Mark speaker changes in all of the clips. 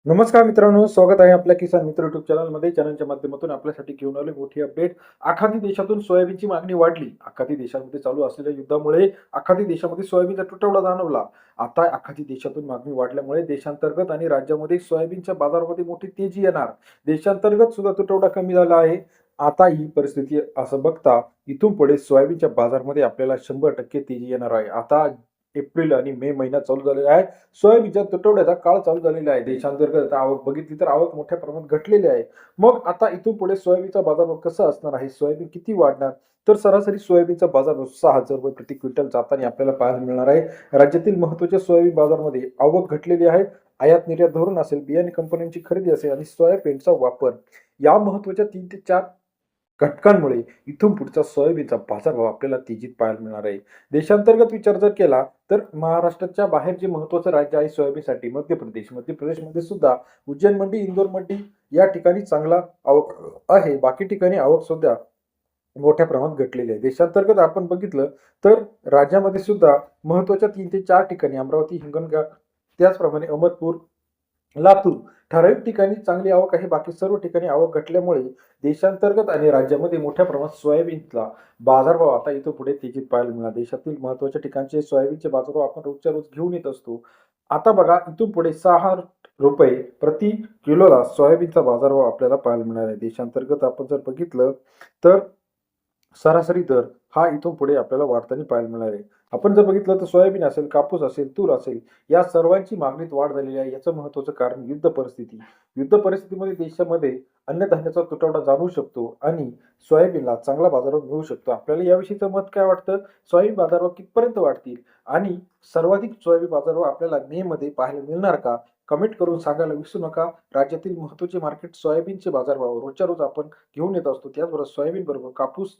Speaker 1: नमस्कार मित्रांनो, स्वागत आहे आपल्या किसान मित्र युट्यूब चॅनलमध्ये. चॅनलच्या माध्यमातून आपल्यासाठी घेऊन आले मोठी अपडेट. आखाती देशातून सोयाबीनची मागणी वाढली. आखाती देशामध्ये चालू असलेल्या युद्धामुळे आखाती देशामध्ये सोयाबीनचा तुटवडा जाणवला. आता आखाती देशातून मागणी वाढल्यामुळे देशांतर्गत आणि राज्यामध्ये सोयाबीनच्या बाजारामध्ये मोठी तेजी येणार. देशांतर्गत सुद्धा तुटवडा कमी झाला आहे. आता ही परिस्थिती असं बघता इथून पुढे सोयाबीनच्या बाजारामध्ये आपल्याला 100% तेजी येणार आहे. आता एप्रिल आणि मे महिना चालू झालेला आहे. सोयाबीनच्या तुटवड्याचा काळ चालू झालेला आहे. देशांतर्गत आवक बघितली तर आवक मोठ्या प्रमाणात घटलेली आहे. मग आता इथून पुढे सोयाबीनचा बाजारभाव कसा असणार आहे? सोयाबीन किती वाढणार? तर सरासरी सोयाबीनचा बाजारभाव ₹6,000 प्रति क्विंटल जाताना आपल्याला पाहायला मिळणार आहे. राज्यातील महत्त्वाच्या सोयाबीन बाजारामध्ये आवक घटलेली आहे. आयात निर्यात धोरण असेल, बियाणे कंपन्यांची खरेदी असेल आणि सोयाबीनचा वापर या महत्त्वाच्या 3 ते 4 घटकांमुळे इथून पुढचा सोयाबीनचा बाजारभाव आपल्याला तेजीत पाहायला मिळणार आहे. देशांतर्गत विचार जर केला तर महाराष्ट्राच्या बाहेर जे महत्त्वाचं राज्य आहे सोयाबीनसाठी मध्य प्रदेश. मध्य प्रदेशमध्ये सुद्धा उज्जैन मंडी, इंदोर मंडी या ठिकाणी चांगला आवक आहे. बाकी ठिकाणी आवक सुद्धा मोठ्या प्रमाणात घटलेली आहे. देशांतर्गत आपण बघितलं तर राज्यामध्ये सुद्धा महत्त्वाच्या 3 ते 4 ठिकाणी अमरावती, हिंगणघाट, त्याचप्रमाणे अहमदपूर, लातूर ठराविक ठिकाणी चांगली आवक आहे. बाकी सर्व ठिकाणी आवक घटल्यामुळे देशांतर्गत आणि राज्यामध्ये मोठ्या प्रमाणात सोयाबीनचा बाजारभाव आता इथं पुढे तेजीत पाहायला मिळाला. देशातील महत्त्वाच्या ठिकाणचे सोयाबीनचे बाजारभाव आपण रोजच्या रोज घेऊन येत असतो. आता बघा इथून पुढे ₹6 प्रति किलोला सोयाबीनचा बाजारभाव आपल्याला पाहायला मिळणार आहे. देशांतर्गत आपण जर बघितलं तर सरासरी दर हा इथून पुढे आपल्याला वाढताना पाहायला मिळणार आहे. आपण जर बघितलं तर सोयाबीन असेल, कापूस असेल, तूर असेल या सर्वांची मागणीत वाढ झालेली आहे. याचं महत्त्वाचं कारण युद्ध परिस्थिती. युद्ध परिस्थितीमध्ये देशामध्ये अन्नधान्याचा तुटवडा जाणवू शकतो आणि सोयाबीनला चांगला बाजारभाव मिळू शकतो. आपल्याला याविषयीचं मत काय वाटतं? सोयाबीन बाजारभाव कितपर्यंत वाढतील आणि सर्वाधिक सोयाबीन बाजारभाव आपल्याला मे मध्ये पाहायला मिळणार का? कमेंट करून सांगायला विसरू नका. राज्यातील महत्त्वाचे मार्केट सोयाबीनचे बाजारभाव रोजच्या रोज आपण घेऊन येत असतो. त्याचबरोबर सोयाबीन बरोबर कापूस,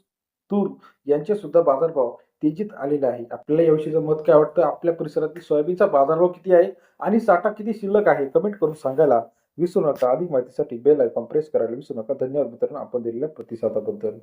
Speaker 1: तूर यांचे सुद्धा बाजारभाव तेजीत आलेले आहे. आपल्याला याविषयीचं मत काय वाटतं? आपल्या परिसरातील सोयाबीनचा बाजारभाव किती आहे आणि साठा किती शिल्लक आहे? कमेंट करून सांगायला विसरू नका. अधिक माहितीसाठी बेल आयकॉन प्रेस करायला विसरू नका. धन्यवाद मित्रांनो आपण दिलेल्या प्रतिसादाबद्दल.